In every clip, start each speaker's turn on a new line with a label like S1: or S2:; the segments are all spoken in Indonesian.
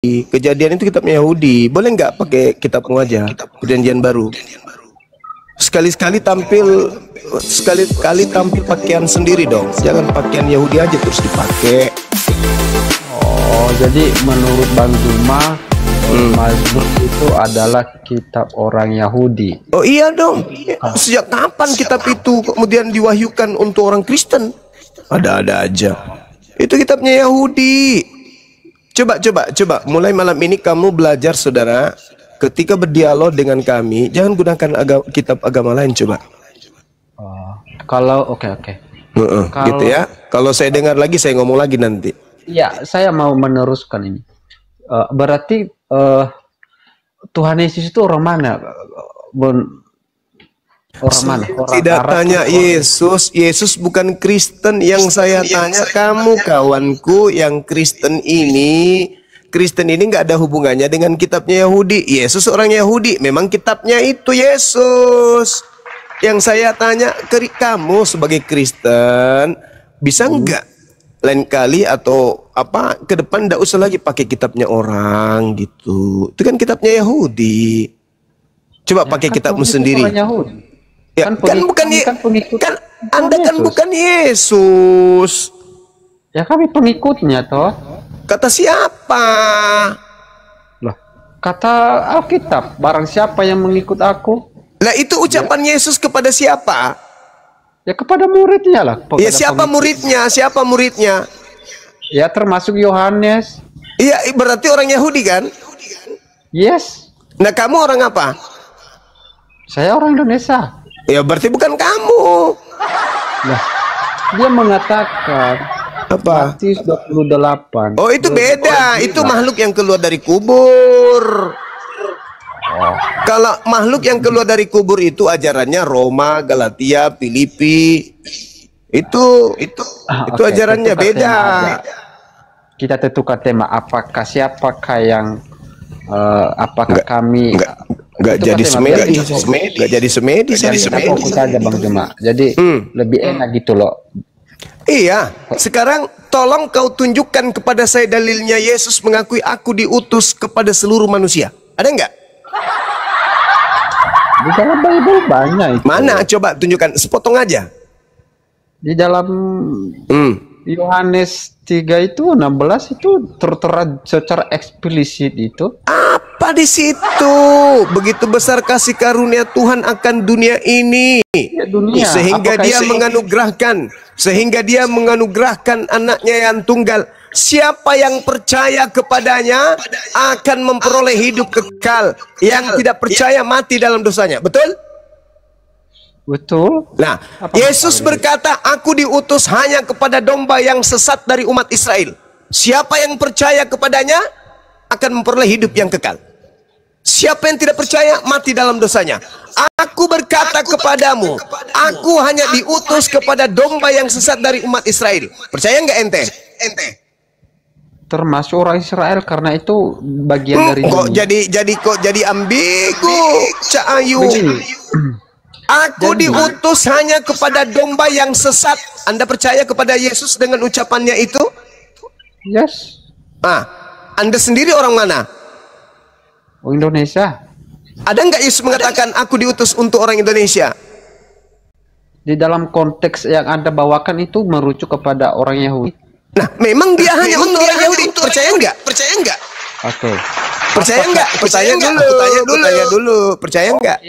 S1: Kejadian itu kitabnya Yahudi. Boleh nggak pakai kitabmu aja? Perjanjian baru. Sekali-kali tampil pakaian sendiri dong. Jangan pakaian Yahudi aja terus dipakai.
S2: Oh, jadi menurut Bang Juma, Mazmur itu adalah kitab orang Yahudi.
S1: Oh iya dong. Sejak kapan kitab itu kemudian diwahyukan untuk orang Kristen? Ada-ada aja. Itu kitabnya Yahudi. Coba. Mulai malam ini kamu belajar, saudara. Ketika berdialog dengan kami, jangan gunakan kitab agama lain, coba.
S2: Kalau oke.
S1: Gitu ya. Kalau saya dengar lagi, saya ngomong lagi nanti.
S2: Ya, saya mau meneruskan ini. Berarti Tuhan Yesus itu orang mana? Orang mana? Orang
S1: tidak
S2: Arab,
S1: tanya Yesus. Yesus bukan Kristen. Yang saya tanya kamu, kawanku, yang Kristen ini nggak ada hubungannya dengan kitabnya Yahudi. Yesus orang Yahudi, memang kitabnya itu Yesus. Yang saya tanya ke kamu sebagai Kristen, bisa nggak lain kali atau apa ke depan nggak usah lagi pakai kitabnya orang gitu. Itu kan kitabnya Yahudi. Coba pakai kitabmu sendiri. Ya, Anda kan bukan Yesus.
S2: Ya kami pengikutnya toh.
S1: Kata siapa?
S2: Loh, kata Alkitab, barang siapa yang mengikut aku.
S1: Lah itu ucapan Yesus kepada siapa?
S2: Ya kepada muridnya lah.
S1: Ya siapa muridnya? Siapa muridnya?
S2: Ya termasuk Yohanes.
S1: Iya berarti orang Yahudi kan?
S2: Yes.
S1: Nah kamu orang apa?
S2: Saya orang Indonesia.
S1: Ya berarti bukan kamu.
S2: Nah, dia mengatakan
S1: apa?
S2: Matius 28.
S1: Oh itu beda. Itu makhluk yang keluar dari kubur. Kalau makhluk yang keluar dari kubur itu ajarannya Roma, Galatia, Filipi. Itu ajarannya beda.
S2: Kita tentukan tema. Apakah siapakah yang apakah kami
S1: nggak jadi semedi
S2: fokus saja Bang Juma. Jadi lebih enak gitu loh.
S1: Iya, sekarang tolong kau tunjukkan kepada saya dalilnya Yesus mengakui aku diutus kepada seluruh manusia. Ada nggak?
S2: Di dalam Bible banyak itu.
S1: Mana? Coba tunjukkan, sepotong aja.
S2: Di dalam Yohanes 3 itu 16 itu tertera secara eksplisit itu.
S1: Apa di situ? Begitu besar kasih karunia Tuhan akan dunia ini.
S2: Ya, dunia.
S1: Sehingga dia menganugerahkan anaknya yang tunggal. Siapa yang percaya kepadanya akan memperoleh hidup kekal. Yang tidak percaya mati dalam dosanya. Betul?
S2: Betul.
S1: Nah, Yesus berkata, aku diutus hanya kepada domba yang sesat dari umat Israel. Siapa yang percaya kepadanya akan memperoleh hidup yang kekal. Siapa yang tidak percaya mati dalam dosanya. Aku berkata kepadamu, aku hanya diutus kepada domba yang sesat dari umat Israel. Percaya nggak ente?
S2: Termasuk orang Israel karena itu bagian dari
S1: kok jadi ambigu, Cak Ayu. Aku diutus hanya kepada domba yang sesat. Anda percaya kepada Yesus dengan ucapannya itu?
S2: Yes.
S1: Anda sendiri orang mana?
S2: Oh, Indonesia.
S1: Ada nggak Yesus mengatakan aku diutus untuk orang Indonesia?
S2: Di dalam konteks yang Anda bawakan itu merujuk kepada orang Yahudi.
S1: Nah, memang dia hanya untuk orang Yahudi. Percaya nggak?
S2: Oke.
S1: Percaya nggak? Percaya dulu. Percaya nggak?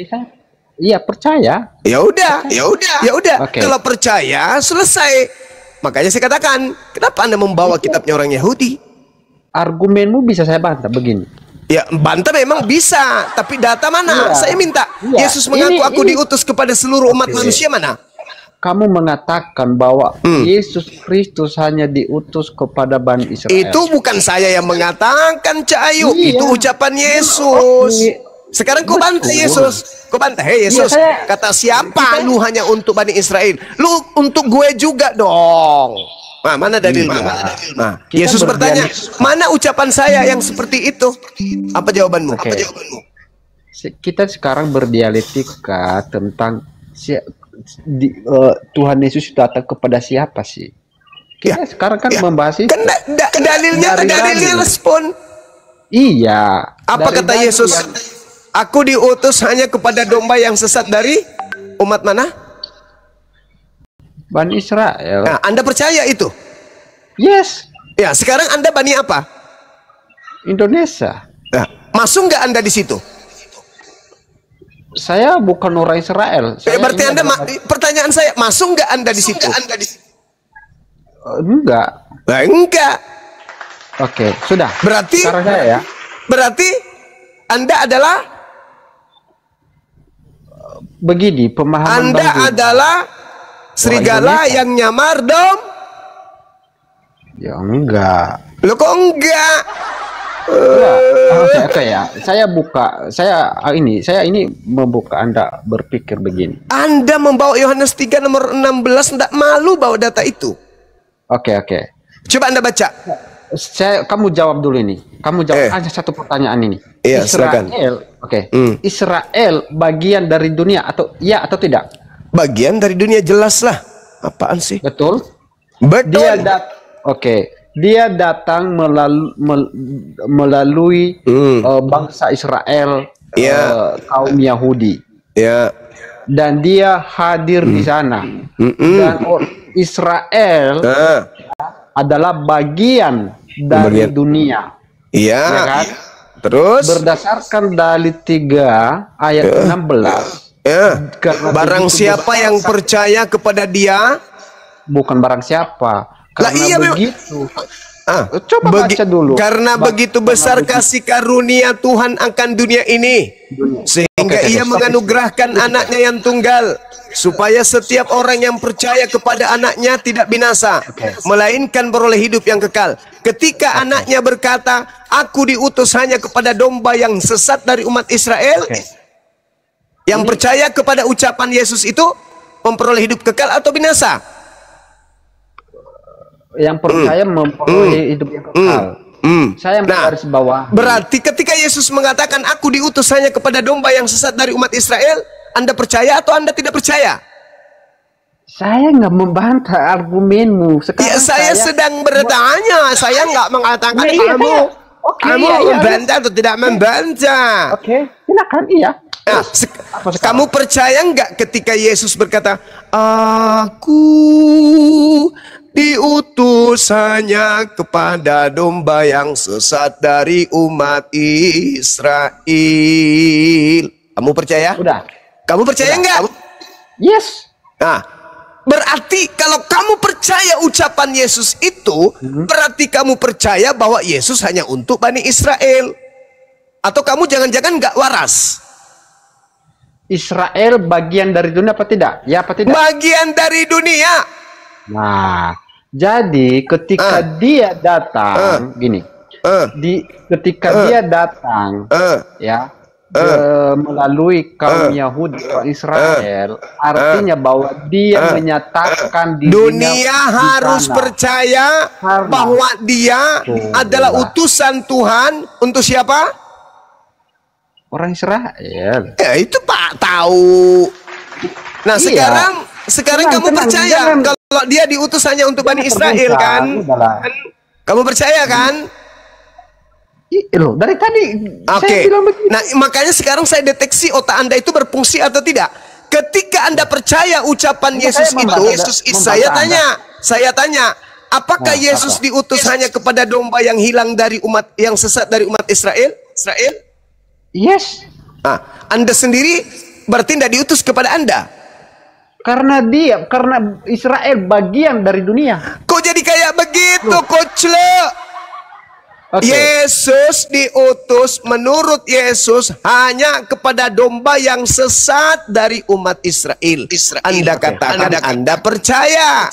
S2: Iya percaya.
S1: Ya udah.
S2: Okay.
S1: Kalau percaya selesai. Makanya saya katakan, kenapa Anda membawa kitabnya orang Yahudi?
S2: Argumenmu bisa saya bantah begini.
S1: Ya bantah memang bisa, tapi data mana?
S2: Iya.
S1: Saya minta. Yesus mengaku aku diutus kepada seluruh umat manusia mana?
S2: Kamu mengatakan bahwa Yesus Kristus hanya diutus kepada Bani Israel.
S1: Itu bukan saya yang mengatakan, Cak Ayu. Itu ucapan Yesus. Sekarang kau bantah Yesus. Kau bantah, hei Yesus. Kata siapa lu hanya untuk Bani Israel? Lu untuk gue juga dong. Nah, mana dalilnya? Nah, Yesus bertanya, mana ucapan saya yang seperti itu? Apa jawabanmu?
S2: Kita sekarang berdialektika tentang Tuhan Yesus datang kepada siapa sih? Kita sekarang kan membahas itu.
S1: Dalilnya respon.
S2: Iya.
S1: Apa
S2: Dari
S1: kata
S2: Bani
S1: Yesus?
S2: yang-
S1: Aku diutus hanya kepada domba yang sesat dari umat mana?
S2: Bani Israel.
S1: Nah, Anda percaya itu?
S2: Yes.
S1: Ya, sekarang Anda Bani apa?
S2: Indonesia.
S1: Nah, masuk nggak Anda di situ?
S2: Saya bukan orang Israel.
S1: Berarti
S2: ini
S1: Anda,
S2: adalah-
S1: pertanyaan saya, masuk nggak Anda di situ?
S2: enggak.
S1: Nah, enggak.
S2: Oke, sudah.
S1: Berarti
S2: Sekarang saya ya.
S1: Berarti Anda adalah
S2: Begini pemahaman
S1: Anda
S2: Bang Jun.
S1: adalah serigala
S2: Indonesia.
S1: yang nyamar dom.
S2: Ya enggak.
S1: Lo kok enggak?
S2: Saya buka, saya ini membuka Anda berpikir begini.
S1: Anda membawa Yohanes 3 nomor 16, enggak malu bawa data itu.
S2: Oke.
S1: Coba Anda baca.
S2: Kamu jawab dulu ini. Kamu jawab aja satu pertanyaan ini.
S1: Iya, silakan.
S2: Israel bagian dari dunia atau ya atau tidak?
S1: Bagian dari dunia, jelas lah. Apaan sih?
S2: Betul?
S1: Betul.
S2: Dia datang melalui bangsa Israel,
S1: Iya.
S2: kaum Yahudi.
S1: Ya.
S2: Dan dia hadir di sana. Dan Israel adalah bagian dari dunia.
S1: Iya.
S2: Ya kan?
S1: Terus
S2: Berdasarkan dalil 3 ayat 16.
S1: ya.
S2: Karena
S1: Barang
S2: begitu
S1: siapa yang percaya kepada dia,
S2: bukan barang siapa. Karena
S1: iya, memang.
S2: begitu.
S1: Coba
S2: baca dulu.
S1: Karena begitu besar kasih karunia Tuhan akan dunia ini, sehingga Ia menganugerahkan anaknya yang tunggal, supaya setiap orang yang percaya kepada anaknya tidak binasa, melainkan beroleh hidup yang kekal. Ketika anaknya berkata, aku diutus hanya kepada domba yang sesat dari umat Israel, yang percaya kepada ucapan Yesus itu memperoleh hidup kekal atau binasa?
S2: Yang percaya memperoleh hidup yang kekal. Saya menggaris bawah.
S1: Berarti ketika Yesus mengatakan aku diutus hanya kepada domba yang sesat dari umat Israel, Anda percaya atau Anda tidak percaya?
S2: Saya nggak membantah argumenmu. Sekarang
S1: saya sedang bertanya. Saya nggak mengatakan kamu membantah atau tidak membantah.
S2: Oke, silakan. Iya.
S1: Nah, kamu percaya nggak ketika Yesus berkata, aku diutus hanya kepada domba yang sesat dari umat Israel? Kamu percaya?
S2: Udah.
S1: Kamu percaya nggak?
S2: Yes.
S1: Nah, berarti kalau kamu percaya ucapan Yesus itu, berarti kamu percaya bahwa Yesus hanya untuk Bani Israel. Atau kamu jangan-jangan nggak waras?
S2: Israel bagian dari dunia apa tidak? Ya apa tidak?
S1: Bagian dari dunia.
S2: Nah, jadi ketika dia datang, gini, ketika dia datang, ya, melalui kaum Yahudi, Israel, artinya bahwa dia menyatakan di
S1: dunia harus
S2: sana.
S1: Percaya bahwa dia adalah utusan Tuhan untuk siapa?
S2: Orang Israel.
S1: Ya itu Pak tahu. Nah sekarang kamu percaya kalau dia diutus hanya untuk Bani Israel kan? Kamu percaya kan?
S2: Loh, dari tadi saya bilang begitu.
S1: Nah makanya sekarang saya deteksi otak Anda itu berfungsi atau tidak. Ketika Anda percaya ucapan Yesus itu, saya tanya, apakah Yesus diutus hanya kepada domba yang hilang dari umat yang sesat dari umat Israel?
S2: Yes.
S1: Nah, Anda sendiri berarti tidak diutus kepada Anda.
S2: Karena Israel bagian dari dunia.
S1: Kok jadi kayak begitu, Coach Le? Yesus diutus menurut Yesus hanya kepada domba yang sesat dari umat Israel. Anda katakan Anda percaya.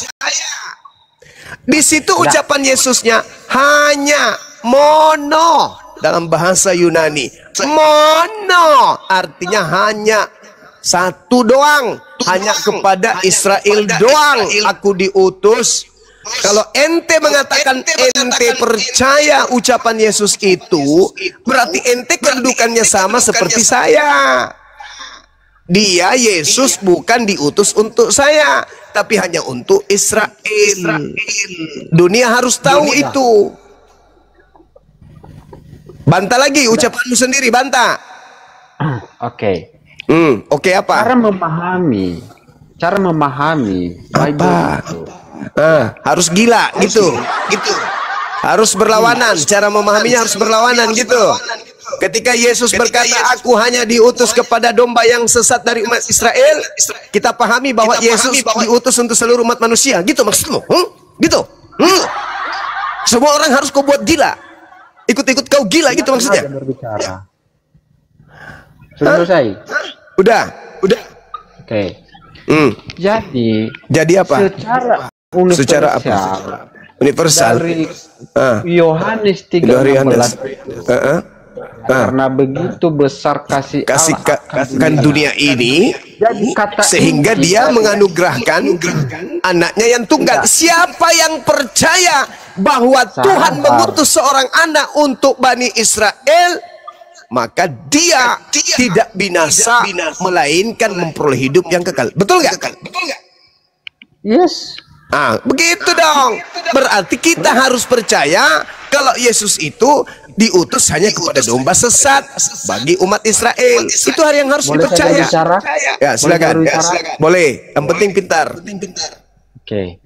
S1: Di situ ucapan Yesusnya hanya mono. Dalam bahasa Yunani, mono artinya hanya satu doang, hanya kepada Israel doang aku diutus. Kalau ente mengatakan ente percaya ucapan Yesus itu, berarti ente kedudukannya sama seperti saya. Dia Yesus bukan diutus untuk saya, tapi hanya untuk Israel. Dunia harus tahu itu. Bantah lagi ucapanmu sendiri, bantah.
S2: Oke.
S1: Oke apa?
S2: Cara memahami Bible itu.
S1: Harus gila gitu. Harus berlawanan, cara memahaminya harus berlawanan gitu. Ketika Yesus berkata, aku hanya diutus kepada domba yang sesat dari umat Israel, kita pahami bahwa Yesus diutus untuk seluruh umat manusia. Gitu maksudmu? Gitu? Semua orang harus kau buat gila. Ikut-ikut kau gila gitu maksudnya?
S2: Berbicara. Sudah selesai?
S1: Udah.
S2: Oke. Jadi
S1: apa?
S2: Secara
S1: universal
S2: dari Yohanes 3:16 karena begitu besar kasih Allah akan
S1: dunia ini, sehingga dia menganugerahkan anaknya yang tunggal. Siapa yang percaya bahwa Tuhan mengutus seorang anak untuk Bani Israel, maka dia tidak binasa, melainkan memperoleh hidup yang kekal. Betul nggak?
S2: Yes.
S1: Begitu dong. Berarti kita harus percaya kalau Yesus itu diutus hanya kepada domba sesat bagi umat Israel. Itu hal yang harus dipercaya. Ya, silakan. Boleh. Yang penting pintar.
S2: Oke.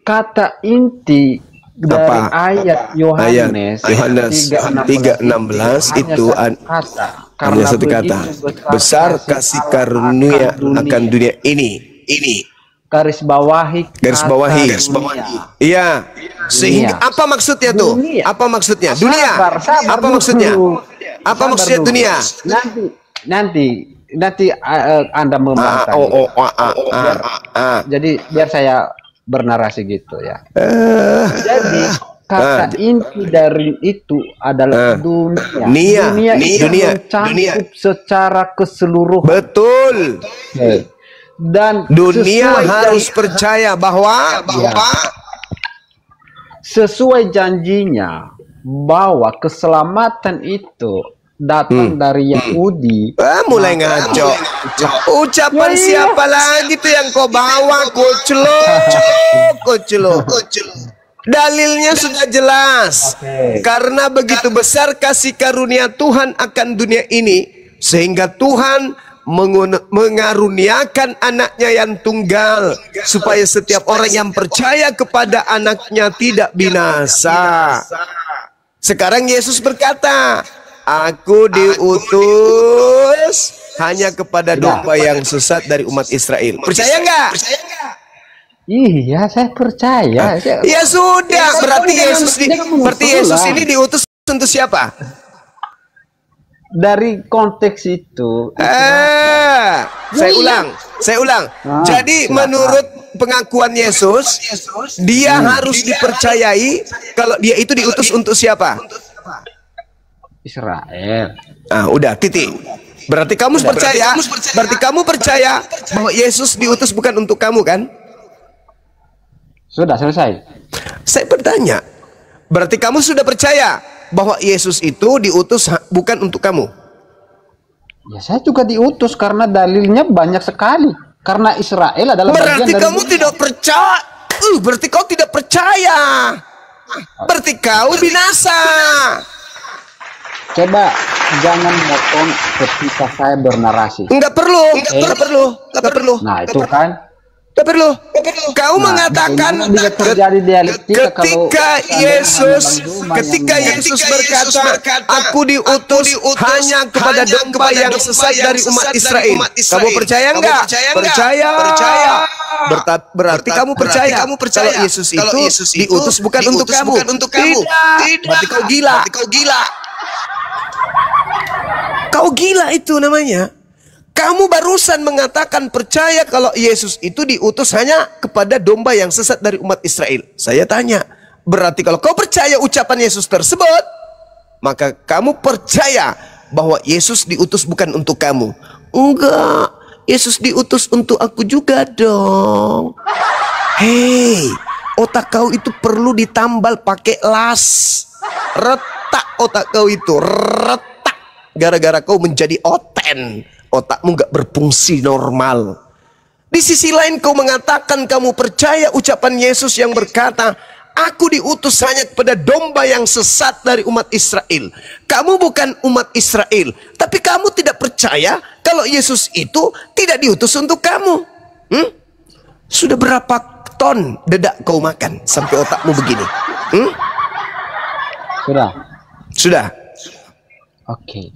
S2: Kata inti dari ayat Yohanes
S1: 3:16 itu hanya satu kata. Besar kasih karunia akan dunia ini.
S2: Garis bawahi.
S1: Iya. Sehingga apa maksudnya tuh? Apa maksudnya? Dunia. Apa maksudnya? Apa maksudnya dunia?
S2: Nanti Anda membantah. Jadi biar saya bernarasi gitu ya. Jadi kata inti dari itu adalah dunia. Dunia secara keseluruhan.
S1: Betul. Dan dunia harus percaya bahwa
S2: sesuai janjinya bahwa keselamatan itu datang dari Yahudi.
S1: Mulai ngaco. Ucapan siapa lagi tuh yang kau bawa? Koclo. Dalilnya sudah jelas. Karena begitu besar kasih karunia Tuhan akan dunia ini, sehingga Tuhan mengaruniakan anaknya yang tunggal, supaya setiap orang yang percaya kepada anaknya tidak binasa. Sekarang Yesus berkata, aku diutus hanya kepada domba yang sesat dari umat Israel. Percaya nggak?
S2: Iya, saya percaya.
S1: Ya sudah, berarti Yesus ini diutus untuk siapa?
S2: Dari konteks itu.
S1: Saya ulang. Jadi menurut pengakuan Yesus, dia harus dipercayai kalau dia itu diutus untuk siapa?
S2: Israel.
S1: Udah, titik. Berarti kamu percaya bahwa Yesus diutus bukan untuk kamu kan?
S2: Sudah selesai.
S1: Saya bertanya, berarti kamu sudah percaya bahwa Yesus itu diutus bukan untuk kamu?
S2: Ya, saya juga diutus karena dalilnya banyak sekali. Karena Israel adalah
S1: berarti kamu tidak percaya. Berarti kau tidak percaya. Berarti kau binasa.
S2: Coba jangan motong ketika saya bernarasi.
S1: Enggak perlu.
S2: Nah, itu kan.
S1: Enggak perlu. Kau mengatakan
S2: terjadi dialektika
S1: ketika Yesus berkata, aku diutus hanya kepada domba yang sesat dari umat Israel. Kamu percaya enggak? Percaya. Berarti kamu percaya kalau Yesus itu diutus bukan untuk kamu. Tidak. Berarti kau gila. Kau gila itu namanya. Kamu barusan mengatakan percaya kalau Yesus itu diutus hanya kepada domba yang sesat dari umat Israel. Saya tanya, berarti kalau kau percaya ucapan Yesus tersebut, maka kamu percaya bahwa Yesus diutus bukan untuk kamu? Enggak, Yesus diutus untuk aku juga dong. Hei, otak kau itu perlu ditambal pakai las. Retak otak kau itu, retak. Gara-gara kau menjadi oten. Otakmu nggak berfungsi normal. Di sisi lain kau mengatakan kamu percaya ucapan Yesus yang berkata, aku diutus hanya kepada domba yang sesat dari umat Israel. Kamu bukan umat Israel, tapi kamu tidak percaya kalau Yesus itu tidak diutus untuk kamu. Sudah berapa ton dedak kau makan sampai otakmu begini? Sudah.
S2: Oke.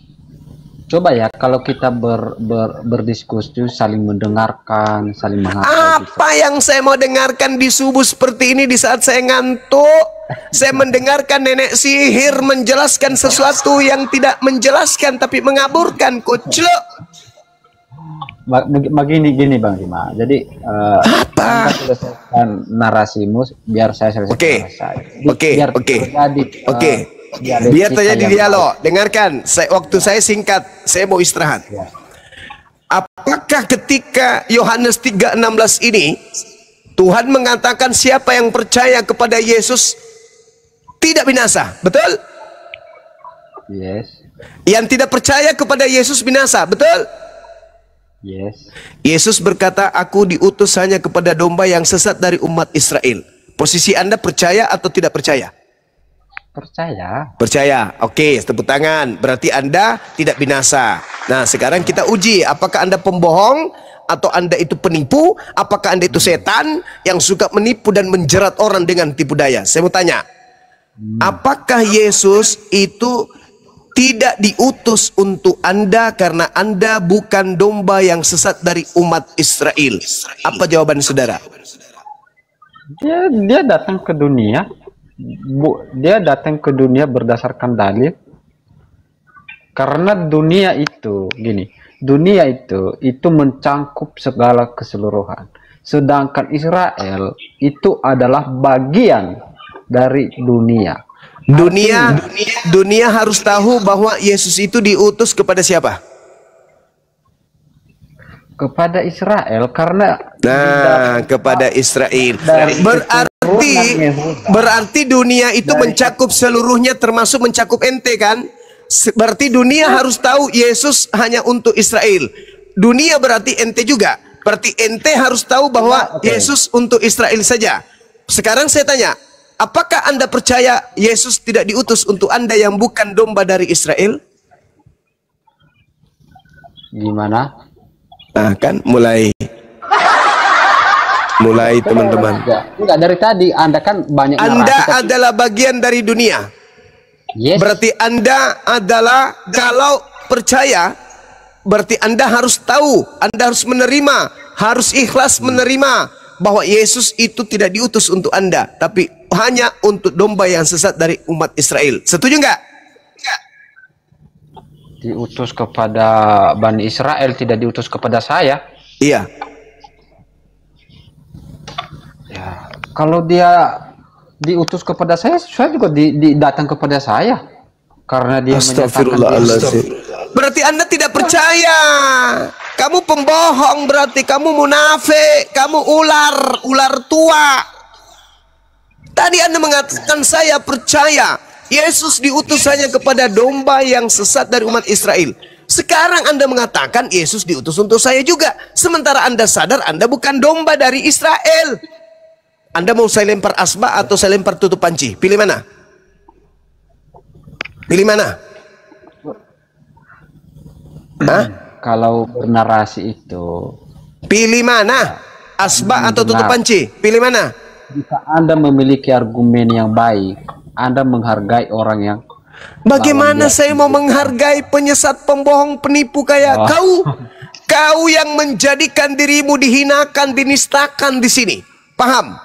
S2: Coba ya, kalau kita berdiskusi, saling mendengarkan, saling menghargai.
S1: Apa yang saya mau dengarkan di subuh seperti ini di saat saya ngantuk? Saya mendengarkan nenek sihir menjelaskan sesuatu yang tidak menjelaskan tapi mengaburkan, kucluk.
S2: Gini Bang Rima. Jadi
S1: apa?
S2: Anda selesaikan narasimu, biar saya selesaikan
S1: Oke. Biar terjadi dialog. Dengarkan, waktu saya singkat, saya mau istirahat.
S2: Ya.
S1: Apakah ketika Yohanes 3:16 ini Tuhan mengatakan siapa yang percaya kepada Yesus tidak binasa, betul?
S2: Yes.
S1: Yang tidak percaya kepada Yesus binasa, betul?
S2: Yes.
S1: Yesus berkata, aku diutus hanya kepada domba yang sesat dari umat Israel. Posisi Anda percaya atau tidak percaya? Percaya. Oke, tepuk tangan. Berarti Anda tidak binasa. Nah, sekarang kita uji apakah Anda pembohong atau Anda itu penipu, apakah Anda itu setan yang suka menipu dan menjerat orang dengan tipu daya. Saya mau tanya, apakah Yesus itu tidak diutus untuk Anda karena Anda bukan domba yang sesat dari umat Israel? Apa jawaban saudara?
S2: Dia datang ke dunia. Dia datang ke dunia berdasarkan dalil. Karena dunia itu mencangkup segala keseluruhan. Sedangkan Israel itu adalah bagian dari dunia.
S1: Dunia harus tahu bahwa Yesus itu diutus kepada siapa?
S2: Kepada Israel, karena
S1: kepada Israel. Berarti dunia itu mencakup seluruhnya, termasuk mencakup ente kan? Berarti dunia harus tahu Yesus hanya untuk Israel. Dunia berarti ente juga. Berarti ente harus tahu bahwa Yesus untuk Israel saja. Sekarang saya tanya, apakah Anda percaya Yesus tidak diutus untuk Anda yang bukan domba dari Israel?
S2: Gimana?
S1: Nah, kan mulai teman-teman.
S2: Enggak, dari tadi Anda kan banyak
S1: Anda adalah bagian dari dunia.
S2: Yes.
S1: Berarti Anda adalah, kalau percaya, berarti Anda harus tahu, Anda harus menerima, harus ikhlas menerima bahwa Yesus itu tidak diutus untuk Anda, tapi hanya untuk domba yang sesat dari umat Israel. Setuju nggak?
S2: Diutus kepada Bani Israel, tidak diutus kepada saya.
S1: Iya.
S2: Ya, kalau dia diutus kepada saya juga datang kepada saya. Karena dia
S1: Astagfirullahaladzim. Berarti Anda tidak percaya. Kamu pembohong, berarti kamu munafik, kamu ular tua. Tadi Anda mengatakan saya percaya Yesus diutus hanya kepada domba yang sesat dari umat Israel. Sekarang Anda mengatakan Yesus diutus untuk saya juga. Sementara Anda sadar Anda bukan domba dari Israel. Anda mau saya lempar asbak atau saya lempar tutup panci? Pilih mana? Pilih mana? Hah?
S2: Kalau bernarasi itu,
S1: pilih mana? Asbak atau tutup panci? Pilih mana?
S2: Jika Anda memiliki argumen yang baik, Anda menghargai orang yang...
S1: Bagaimana saya mau menghargai penyesat, pembohong, penipu kayak kau? Kau yang menjadikan dirimu dihinakan, dinistakan di sini. Paham?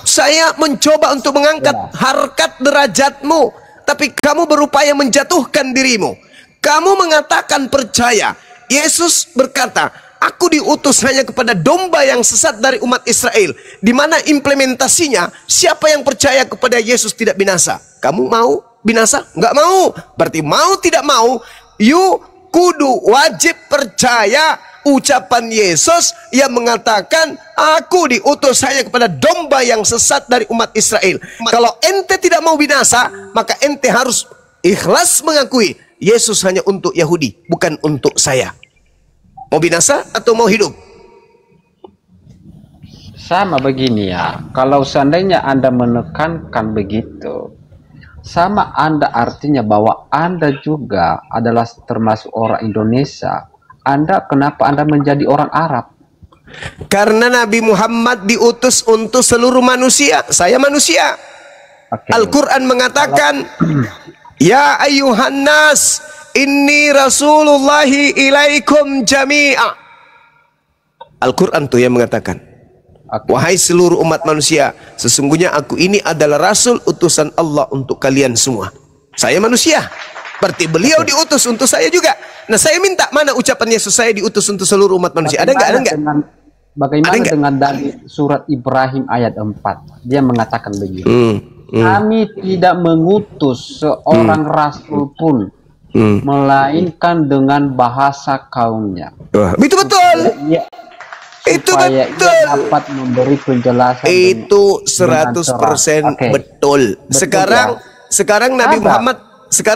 S1: Saya mencoba untuk mengangkat harkat derajatmu, tapi kamu berupaya menjatuhkan dirimu. Kamu mengatakan percaya. Yesus berkata, aku diutus hanya kepada domba yang sesat dari umat Israel. Di mana implementasinya, siapa yang percaya kepada Yesus tidak binasa. Kamu mau binasa? Nggak mau. Berarti mau tidak mau, you kudu wajib percaya ucapan Yesus yang mengatakan, aku diutus hanya kepada domba yang sesat dari umat Israel. Kalau ente tidak mau binasa, maka ente harus ikhlas mengakui Yesus hanya untuk Yahudi, bukan untuk saya. Mau binasa atau mau hidup?
S2: Sama begini ya, kalau seandainya Anda menekankan begitu, sama Anda artinya bahwa Anda juga adalah termasuk orang Indonesia. Kenapa Anda menjadi orang Arab?
S1: Karena Nabi Muhammad diutus untuk seluruh manusia. Saya manusia.
S2: Oke.
S1: Al-Quran mengatakan, Ya ayuhan nas, inni rasulullahi ilaikum jami'a. Al-Quran tuh yang mengatakan,
S2: Oke.
S1: wahai seluruh umat manusia, sesungguhnya aku ini adalah rasul utusan Allah untuk kalian semua. Saya manusia, berarti beliau diutus untuk saya juga. Nah, saya minta, mana ucapan Yesus saya diutus untuk seluruh umat manusia? Ada nggak? Ada nggak?
S2: Bagaimana dengan dari surat Ibrahim ayat 4? Dia mengatakan begini. Kami tidak mengutus seorang rasul pun, melainkan dengan bahasa kaumnya.
S1: Wah, itu betul. Itu
S2: Supaya
S1: betul.
S2: ia dapat memberi penjelasan.
S1: Itu 100%
S2: Oke.
S1: betul.
S2: Betul,
S1: Sekarang
S2: ya.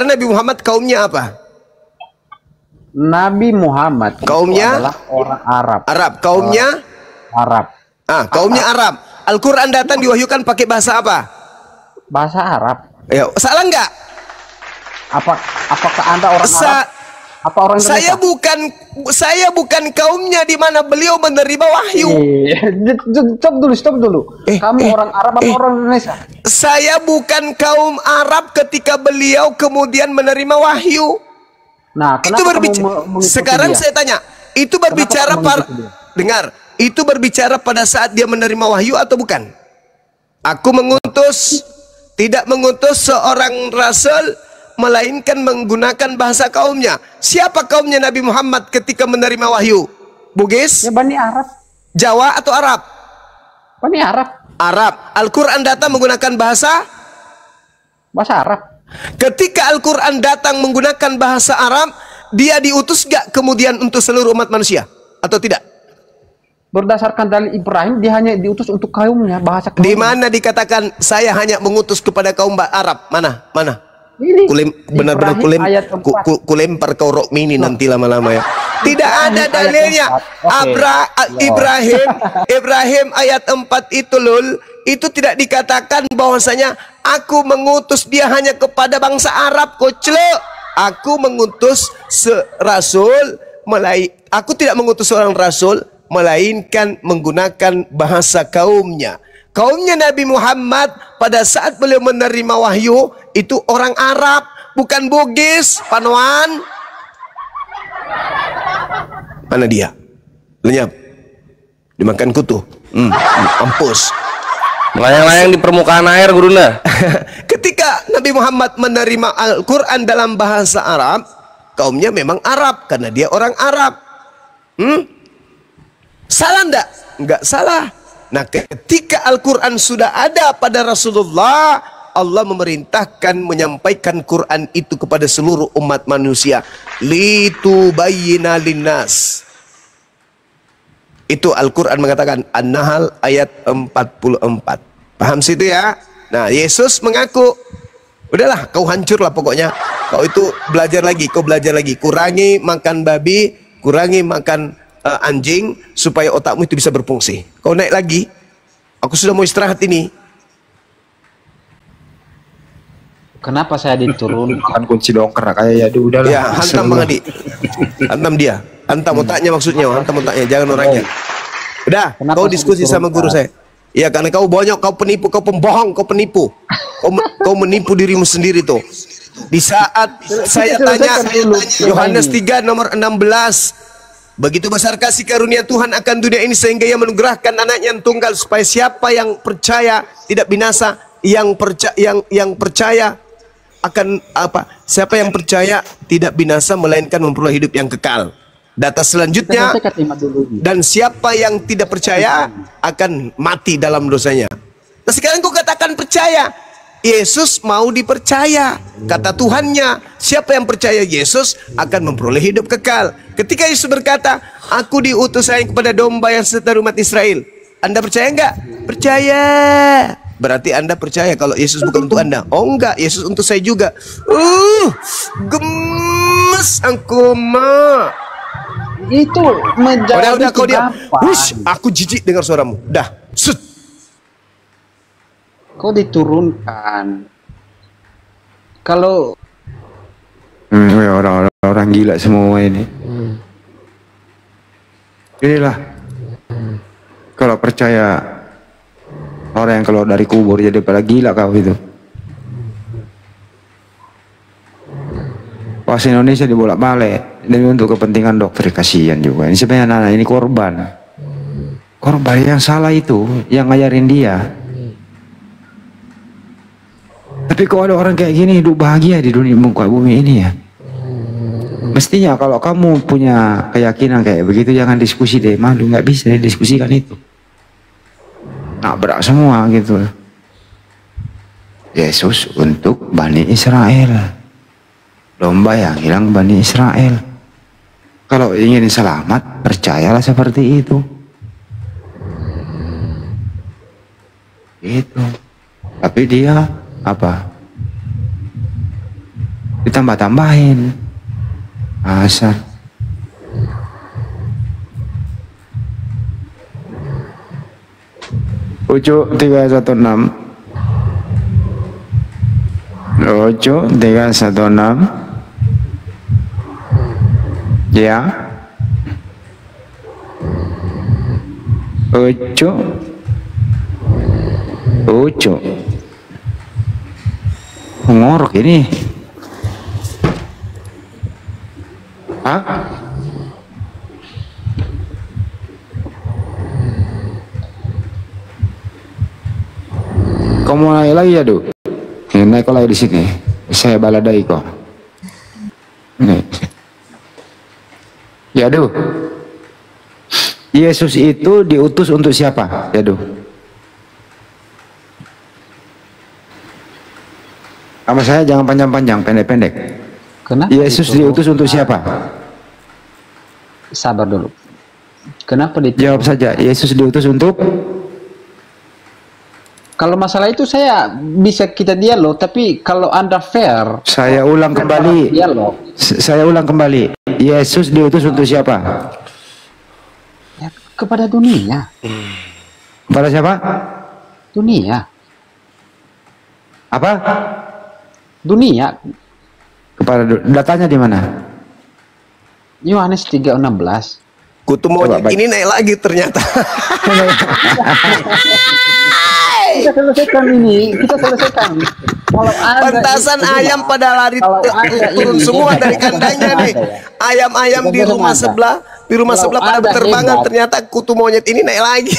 S1: Nabi Muhammad kaumnya apa?
S2: Nabi Muhammad
S1: Kaumnya?
S2: itu adalah orang Arab.
S1: Arab. Kaumnya?
S2: Arab.
S1: Kaumnya Arab. Al-Quran datang diwahyukan pakai bahasa apa?
S2: Bahasa Arab.
S1: Ya, salah nggak?
S2: Apakah Anda orang Arab? Apa orang Indonesia?
S1: Saya bukan kaumnya di mana beliau menerima wahyu.
S2: Stop dulu. Kamu orang Arab apa orang Indonesia?
S1: Saya bukan kaum Arab ketika beliau kemudian menerima wahyu.
S2: Nah,
S1: Itu berbicara. Sekarang saya tanya, itu berbicara dengar, itu berbicara pada saat dia menerima wahyu atau bukan? Aku tidak mengutus seorang rasul, melainkan menggunakan bahasa kaumnya. Siapa kaumnya Nabi Muhammad ketika menerima wahyu? Bugis?
S2: Ya, Bani Arab.
S1: Jawa atau Arab?
S2: Bani Arab.
S1: Arab. Al-Quran datang menggunakan bahasa
S2: Arab.
S1: Ketika Al-Quran datang menggunakan bahasa Arab, dia diutus gak kemudian untuk seluruh umat manusia? Atau tidak?
S2: Berdasarkan dalil Ibrahim, dia hanya diutus untuk kaumnya, bahasa kaumnya.
S1: Di mana dikatakan saya hanya mengutus kepada kaum Arab? Mana?
S2: Ini
S1: Benar-benar kulempar kau rok mini nanti lama-lama ya. Tidak ada dalilnya. Ibrahim ayat 4 itu itu tidak dikatakan bahwasanya aku mengutus dia hanya kepada bangsa Arab, koclok. Aku mengutus aku tidak mengutus seorang rasul melainkan menggunakan bahasa kaumnya. Kaumnya Nabi Muhammad pada saat beliau menerima wahyu itu orang Arab, bukan Bugis, Panuan. Mana dia? Lenyap. Dimakan kutu. Mampus.
S3: Melayang-layang di permukaan air, Gurunda.
S1: Ketika Nabi Muhammad menerima Al-Quran dalam bahasa Arab, kaumnya memang Arab karena dia orang Arab. Salah enggak? Enggak salah. Nah, ketika Al-Quran sudah ada pada Rasulullah, Allah memerintahkan menyampaikan Quran itu kepada seluruh umat manusia. Litubayyina linnas. Itu Al-Quran mengatakan, An-Nahl ayat 44. Paham situ ya? Nah, Yesus mengaku, udahlah kau hancurlah pokoknya. Kau itu belajar lagi, kurangi makan babi, kurangi makan anjing, supaya otakmu itu bisa berfungsi. Kau naik lagi, aku sudah mau istirahat ini.
S2: Kenapa saya diturun?
S3: Bukan kunci dongker kayak ya udahlah.
S1: Ya, hantam Bang Adi. Hantam dia. Hantam otaknya maksudnya, hantam otaknya, jangan orangnya. Udah,
S2: Kenapa
S1: kau diskusi sama guru saya. Ya, karena kau bonyok, kau penipu, kau pembohong, kau penipu. Kau menipu dirimu sendiri tuh. Di saat saya tanya Yohanes 3 nomor 16, begitu besar kasih karunia Tuhan akan dunia ini sehingga ia menugerahkan anaknya yang tunggal supaya siapa yang percaya tidak binasa, yang percaya akan apa? Siapa yang percaya tidak binasa melainkan memperoleh hidup yang kekal. Data selanjutnya, dan siapa yang tidak percaya akan mati dalam dosanya. Nah, sekarang kau katakan percaya. Yesus mau dipercaya. Kata Tuhannya, siapa yang percaya Yesus akan memperoleh hidup kekal. Ketika Yesus berkata, aku diutus saya kepada domba yang seteru umat Israel. Anda percaya enggak? Percaya. Berarti Anda percaya kalau Yesus bukan untuk Anda. Oh enggak, Yesus untuk saya juga. Gemes aku mah.
S2: Itu menjadi
S1: Udah kau diam.
S2: kegapan.
S1: Hush, aku jijik dengar suaramu. Dah. Sut.
S2: Kau diturunkan. Kalau
S4: orang gila semua ini. Inilah. Kalau percaya orang yang keluar dari kubur jadi pada gila kau itu. Pas Indonesia dibolak-balik demi untuk kepentingan dokter, kasihan juga. Ini sebenarnya anak ini korban. Korban yang salah itu yang ngajarin dia. Tapi kok ada orang kayak gini hidup bahagia di dunia muka bumi ini ya? Mestinya kalau kamu punya keyakinan kayak begitu jangan diskusi deh, malu nggak bisa diskusikan itu. Nabrak semua gitu. Yesus untuk Bani Israel. Domba yang hilang Bani Israel. Kalau ingin selamat, percayalah seperti itu. Itu. Tapi dia apa? Ditambah-tambahin. Asal. Ucu 316. Ucu 316. Ya. Ucu ngorok ini. Hah? Kamu naik lagi ya, Du? Naik lagi di sini. Saya baladai kok. Nih. Ya, Du. Yesus itu diutus untuk siapa? Ya, Du. Sama saya jangan panjang-panjang, pendek-pendek.
S2: kenapa
S4: Yesus diutus untuk siapa?
S2: Sabar dulu. Kenapa
S4: Jawab saja. Yesus diutus untuk?
S2: Kalau masalah itu saya bisa kita dialog, tapi kalau Anda fair,
S4: Saya ulang kembali.
S2: dialog.
S4: Saya ulang kembali. Yesus diutus untuk siapa?
S2: Ya, kepada dunia.
S4: Kepada siapa?
S2: Dunia.
S4: Apa?
S2: Dunia.
S4: Kepada datanya di mana?
S2: Yohanes 3:16.
S1: Kutu monyet ini naik lagi ternyata.
S2: Kita selesaikan ini, kita selesaikan. Kalau ada
S1: Pantasan ayam pada lari
S2: kalau ada
S1: turun
S2: ini,
S1: semua dari kandangnya nih. Ayam-ayam di rumah sebelah, pada
S2: Anda
S1: berterbangan,
S2: hebat.
S1: ternyata kutu monyet ini naik lagi.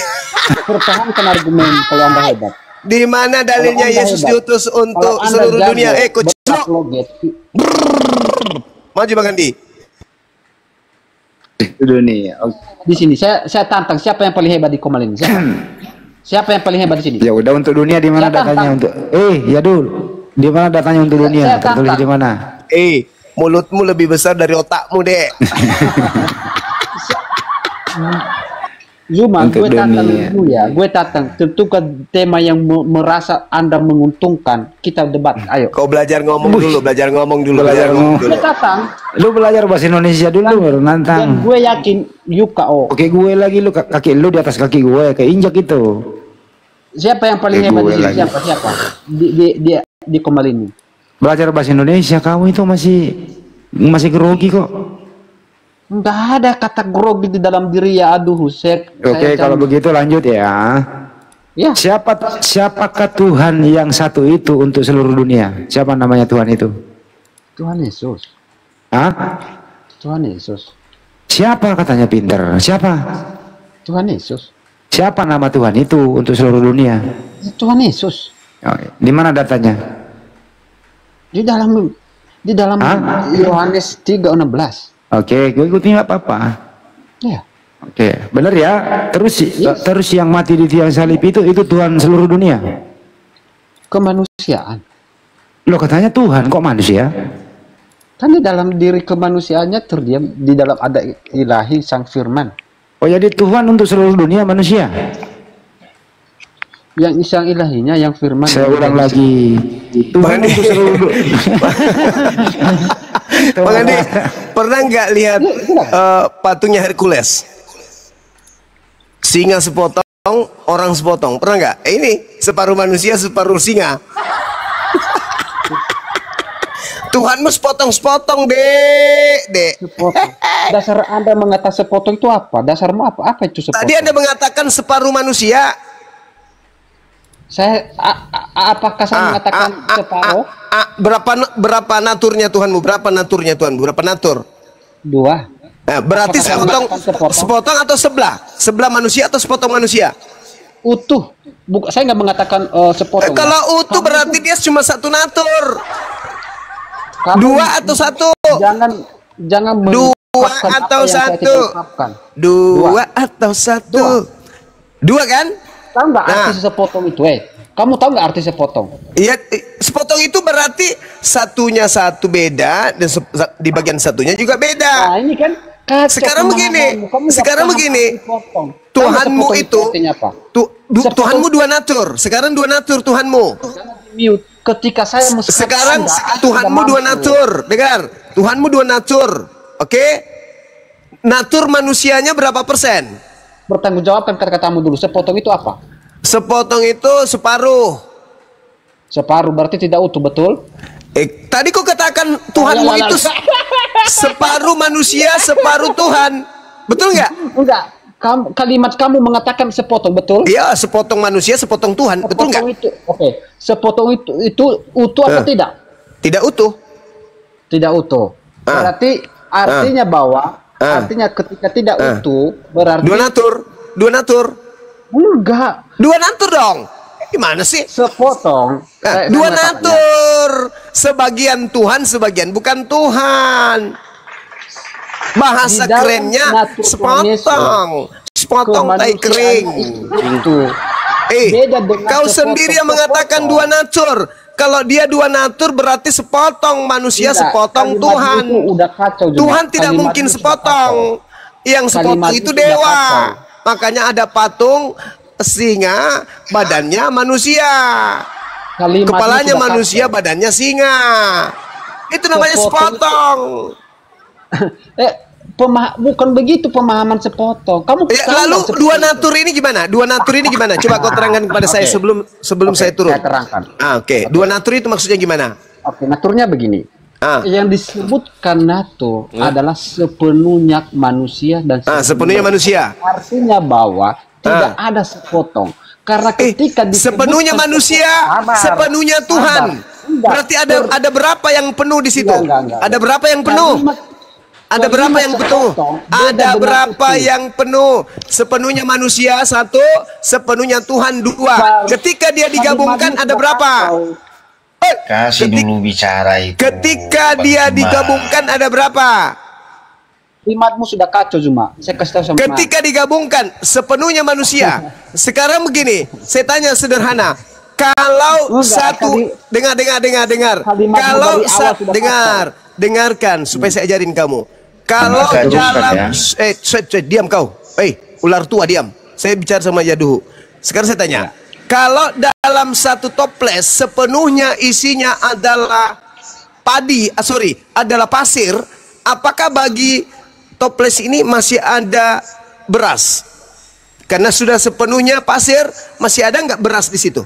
S2: pertahankan argumen kalau Anda hebat.
S1: Di mana dalilnya
S2: Kalau Anda
S1: Yesus
S2: hebat.
S1: diutus untuk
S2: Kalau Anda
S1: seluruh
S2: jago
S1: dunia? Coach,
S2: berapologet,
S1: maju Bang Andi.
S4: Dunia.
S2: di sini saya tantang siapa yang paling hebat di Komal ini? Siapa yang paling hebat di sini?
S4: Ya udah, untuk dunia di mana
S2: Saya
S4: datanya
S2: tantang.
S4: untuk? Ya dulu. Di mana datanya untuk dunia?
S2: Saya
S4: Tertulis
S2: tantang.
S4: di mana?
S1: Mulutmu lebih besar dari otakmu, Dek.
S2: Zuma,
S4: Untuk
S2: gue tantang
S4: dunia.
S2: dulu ya. Gue tantang. Tentukan tema yang merasa Anda menguntungkan. Kita debat. Ayo.
S1: Kau belajar ngomong dulu, belajar ngomong dulu.
S2: Gue tantang.
S4: Lu belajar bahasa Indonesia dulu baru
S2: Dan
S4: nantang.
S2: gue yakin Yuka
S4: Oke, gue lagi, lu kaki lu di atas kaki gue, kayak injak itu.
S2: Siapa yang paling
S4: Ya,
S2: hebat di
S4: gue
S2: sini?
S4: lagi.
S2: Siapa? Di Komal ini.
S4: Belajar bahasa Indonesia, kamu itu masih grogi kok.
S2: Enggak ada kata grogi di dalam diri ya. Aduh,
S4: Oke, kalau begitu lanjut ya.
S2: Ya,
S4: Siapakah Tuhan yang satu itu untuk seluruh dunia? Siapa namanya Tuhan itu?
S2: Tuhan Yesus.
S4: Hah?
S2: Tuhan Yesus.
S4: Siapa katanya pinter? Siapa?
S2: Tuhan Yesus.
S4: Siapa nama Tuhan itu untuk seluruh dunia?
S2: Tuhan Yesus.
S4: Di mana datanya?
S2: Di dalam
S4: Hah?
S2: Yohanes 3:16.
S4: Oke, gue ikutin nggak apa-apa.
S2: Ya.
S4: Oke, benar ya. Terus yang mati di tiang salib itu Tuhan seluruh dunia.
S2: Kemanusiaan.
S4: Loh, katanya Tuhan, kok manusia?
S2: Kan di dalam diri kemanusiaannya terdiam, di dalam ada ilahi sang firman.
S4: Oh, jadi Tuhan untuk seluruh dunia manusia.
S2: Yang isang ilahinya yang firman.
S4: Saya ulang lagi. Tuhan untuk seluruh dunia.
S1: Bang Andi, Pernah nggak lihat patungnya Hercules? Singa sepotong, orang sepotong. Pernah nggak? Ini separuh manusia, separuh singa. Tuhanmu sepotong-sepotong, dek.
S2: Sepotong. Dasar Anda mengatakan sepotong itu apa? Dasarmu apa? Apa itu sepotong?
S1: Tadi Anda mengatakan separuh manusia.
S2: Saya apakah saya mengatakan separuh?
S1: Berapa naturnya Tuhanmu? Berapa naturnya Tuhanmu? Berapa natur?
S2: 2.
S1: Nah, berarti sepotong atau sebelah? Sebelah manusia atau sepotong manusia?
S2: Utuh. Saya nggak mengatakan sepotong.
S1: Kalau utuh berarti dia cuma satu natur. Dua atau satu?
S2: Jangan
S1: dua atau satu? Dua atau satu? Dua kan?
S2: Tahu nggak arti sepotong itu? Kamu tahu nggak arti sepotong?
S1: Iya, sepotong itu berarti satunya satu beda dan di bagian satunya juga beda.
S2: Nah, ini kan
S1: sekarang begini. Tuhanmu itu Tuhanmu dua natur. Sekarang dua natur Tuhanmu.
S2: Ketika saya
S1: sekarang Tuhanmu dua natur. Dengar, Tuhanmu dua natur. Oke? Natur manusianya berapa persen?
S2: Bertanggungjawabkan kata-katamu dulu. Sepotong itu apa?
S1: Sepotong itu separuh.
S2: Separuh berarti tidak utuh, betul?
S1: Tadi kau katakan Tuhanmu itu separuh manusia, separuh Tuhan. Betul nggak?
S2: Enggak. Kalimat kamu mengatakan sepotong, betul?
S1: Iya, sepotong manusia, sepotong Tuhan. Betul nggak?
S2: Oke. Sepotong itu utuh atau tidak?
S1: Tidak utuh.
S2: Tidak utuh. Berarti artinya bahwa artinya ketika tidak utuh berarti
S1: dua natur.
S2: Enggak.
S1: Dua natur dong. Gimana sih?
S2: Sepotong.
S1: Dua natur. Sebagian Tuhan, sebagian bukan Tuhan. Bahasa kerennya sepotong. Sepotong tai kering.
S2: Itu.
S1: Kau sendiri yang mengatakan dua natur. Kalau dia dua natur berarti sepotong manusia, sepotong Tuhan. Tuhan tidak mungkin sepotong. Yang sepotong itu dewa. Makanya ada patung singa, badannya manusia. Kepalanya manusia, badannya singa. Itu namanya sepotong.
S2: Bukan begitu pemahaman sepotong. Kamu
S1: lalu dua natur ini gimana? Dua natur ini gimana? Coba kau terangkan kepada saya sebelum saya turun.
S2: Saya terangkan.
S1: Oke. Dua natur itu maksudnya gimana?
S2: Oke, naturnya begini. Yang disebutkan natur adalah sepenuhnya manusia dan
S1: sepenuhnya manusia.
S2: Artinya bahwa tidak ada sepotong. Karena ketika
S1: sepenuhnya manusia, sepenuhnya Tuhan. Berarti ada berapa yang penuh di situ? Ada berapa yang penuh? Ada berapa yang penuh? Ada berapa yang penuh? Sepenuhnya manusia satu, sepenuhnya Tuhan dua. Ketika dia digabungkan ada berapa?
S3: Kasih dulu bicara itu.
S1: Ketika dia digabungkan ada berapa?
S2: Kalimatmu sudah kacau cuma. Saya kasih tahu sama.
S1: Ketika digabungkan sepenuhnya manusia. Sekarang begini, saya tanya sederhana. Kalau satu dengar. Kalau dengarkan supaya saya ajarin kamu. Kalau dalam diam kau. Ular tua diam. Saya bicara sama Yaduhu. Sekarang saya tanya. Kalau dalam satu toples sepenuhnya isinya adalah adalah pasir, apakah bagi toples ini masih ada beras? Karena sudah sepenuhnya pasir, masih ada nggak beras di situ?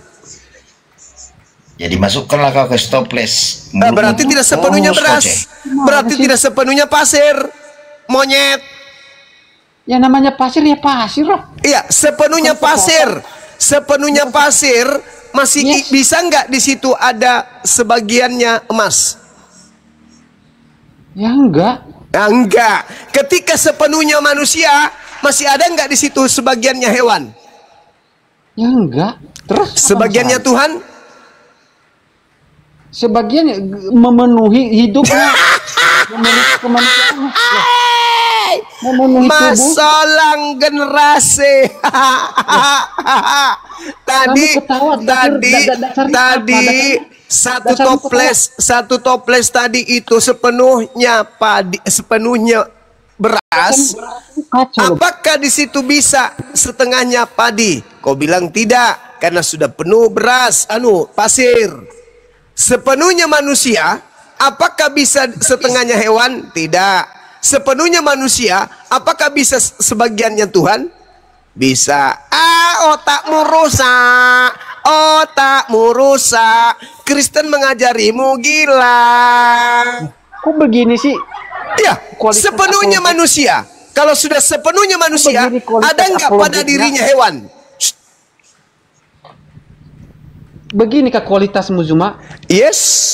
S3: Ya dimasukkanlah kau ke toples.
S1: Berarti tidak sepenuhnya beras. Berarti tidak sepenuhnya pasir, monyet.
S2: Ya namanya pasir ya pasir lah.
S1: Iya, sepenuhnya pasir. Sepenuhnya pasir, masih bisa nggak di situ ada sebagiannya emas?
S2: Ya enggak.
S1: Ya, enggak. Ketika sepenuhnya manusia, masih ada nggak di situ sebagiannya hewan?
S2: Ya enggak. Terus
S1: sebagiannya Tuhan?
S2: Sebagiannya memenuhi hidupnya. Memenuhi kemanusiaannya.
S1: Masalah generasi. tadi satu toples tadi itu sepenuhnya beras. Apakah di situ bisa setengahnya padi? Kau bilang tidak, karena sudah penuh beras, pasir. Sepenuhnya manusia Apakah bisa setengahnya hewan? Tidak. Sepenuhnya manusia. Apakah bisa sebagiannya Tuhan? Bisa. Otakmu rusak. Otakmu rusak. Kristen mengajarimu gila.
S2: Kok begini sih?
S1: Ya, sepenuhnya manusia. Kalau sudah sepenuhnya manusia, ada nggak pada dirinya hewan?
S2: Beginikah kualitasmu, Zuma?
S1: Yes.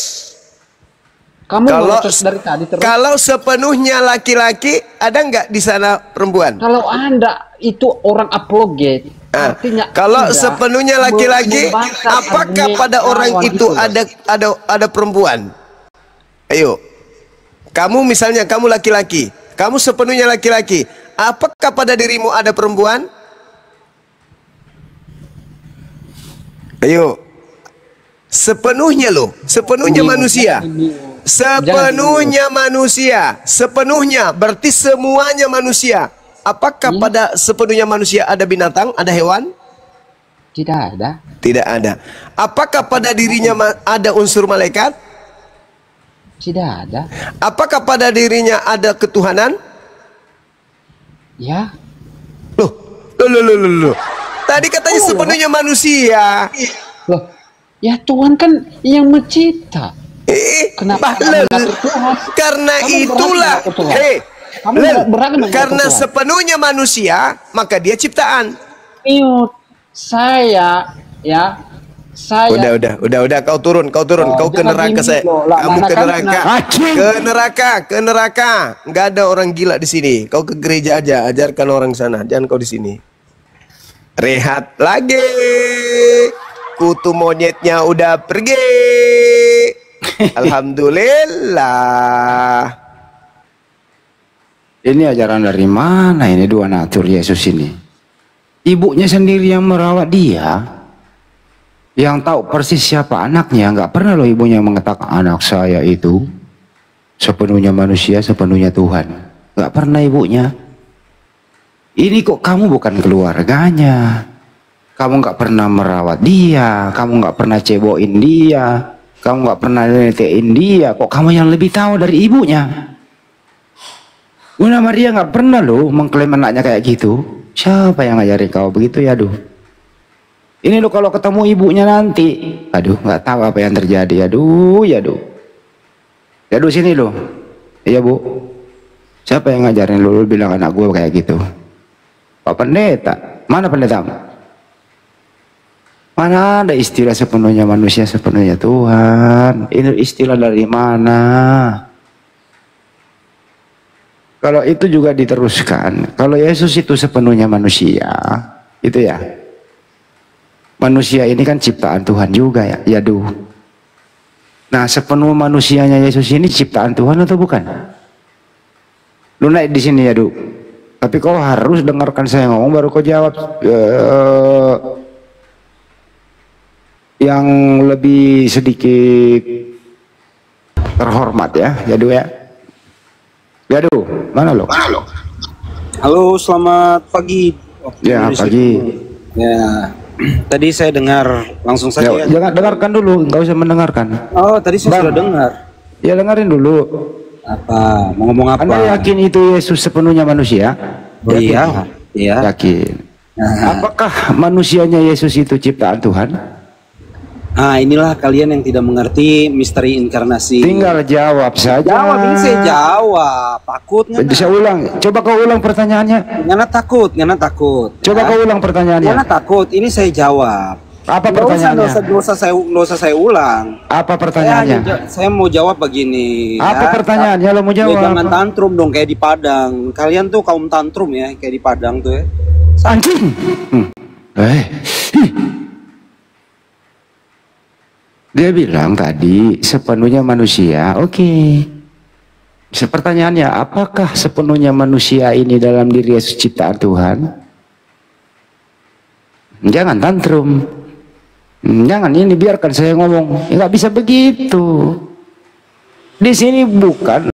S2: Kamu dari tadi terus.
S1: Kalau sepenuhnya laki-laki, ada nggak di sana perempuan?
S2: Kalau Anda itu orang apologet, artinya
S1: kalau sepenuhnya laki-laki, apakah pada orang itu ada perempuan? Ayo, kamu misalnya kamu laki-laki, kamu sepenuhnya laki-laki, apakah pada dirimu ada perempuan? Ayo, sepenuhnya loh, sepenuhnya manusia. Sepenuhnya manusia, sepenuhnya berarti semuanya manusia. Apakah pada sepenuhnya manusia ada binatang, ada hewan?
S2: Tidak ada.
S1: Tidak ada. Apakah pada dirinya ada unsur malaikat?
S2: Tidak ada.
S1: Apakah pada dirinya ada ketuhanan?
S2: Ya.
S1: Loh. Tadi katanya sepenuhnya manusia.
S2: Loh, ya Tuhan kan yang mencipta. Kenapa
S1: karena itulah karena sepenuhnya manusia maka dia ciptaan.
S2: Saya
S1: udah kau turun kau ke neraka. Kamu ke neraka nggak ada orang gila di sini. Kau ke gereja aja, ajarkan orang sana, jangan kau di sini. Rehat lagi, kutu monyetnya udah pergi. Alhamdulillah.
S4: Ini ajaran dari mana ini dua natur Yesus ini? Ibunya sendiri yang merawat dia, yang tahu persis siapa anaknya. Nggak pernah loh ibunya mengatakan anak saya itu sepenuhnya manusia, sepenuhnya Tuhan. Nggak pernah ibunya. Ini kok kamu bukan keluarganya? Kamu nggak pernah merawat dia, kamu nggak pernah cebokin dia, kamu nggak pernah netein dia. Kok kamu yang lebih tahu dari ibunya? Bunda Maria nggak pernah loh mengklaim anaknya kayak gitu. Siapa yang ngajarin kau begitu ya, aduh. Ini loh kalau ketemu ibunya nanti, aduh nggak tahu apa yang terjadi, aduh. Ya aduh sini loh, iya Bu. Siapa yang ngajarin lu bilang anak gue kayak gitu? Pak Pendeta, mana pendeta? Mana ada istilah sepenuhnya manusia, sepenuhnya Tuhan? Ini istilah dari mana? Kalau itu juga diteruskan, kalau Yesus itu sepenuhnya manusia, itu ya. Manusia ini kan ciptaan Tuhan juga ya, Yadu. Nah, sepenuh manusianya Yesus ini ciptaan Tuhan atau bukan? Lu naik di sini Yadu. Tapi kau harus dengarkan saya ngomong baru kau jawab. Yang lebih sedikit terhormat ya, Yadu ya. Yadu, mana lo?
S5: Halo, selamat pagi.
S4: Ya, pagi.
S5: Ya, tadi saya dengar langsung saja.
S4: Ya, jangan dengarkan dulu, nggak usah mendengarkan.
S5: Oh, tadi saya sudah dengar.
S4: Ya, dengerin dulu.
S5: Apa? Mau ngomong apa?
S4: Anda yakin itu Yesus sepenuhnya manusia?
S5: Oh, iya.
S4: Yakin. Apakah manusianya Yesus itu ciptaan Tuhan?
S5: Ah, inilah kalian yang tidak mengerti misteri inkarnasi.
S4: Tinggal jawab saja.
S5: Jawab, ini saya jawab. Takut nggak?
S4: Bisa ulang. Coba kau ulang pertanyaannya.
S5: Ngana takut.
S4: Coba kau ulang pertanyaannya.
S5: Ngana takut. Ini saya jawab.
S4: Apa pertanyaannya?
S5: Nggak usah saya ulang.
S4: Apa pertanyaannya?
S5: Saya mau jawab begini.
S4: Apa pertanyaannya lo mau jawab?
S5: Ya, jangan tantrum dong kayak di Padang. Kalian tuh kaum tantrum ya kayak di Padang tuh ya.
S4: Anjing. Dia bilang tadi sepenuhnya manusia. Oke. Pertanyaannya, apakah sepenuhnya manusia ini dalam diri Yesus ciptaan Tuhan? Jangan tantrum. Jangan ini biarkan saya ngomong. Nggak bisa begitu. Di sini bukan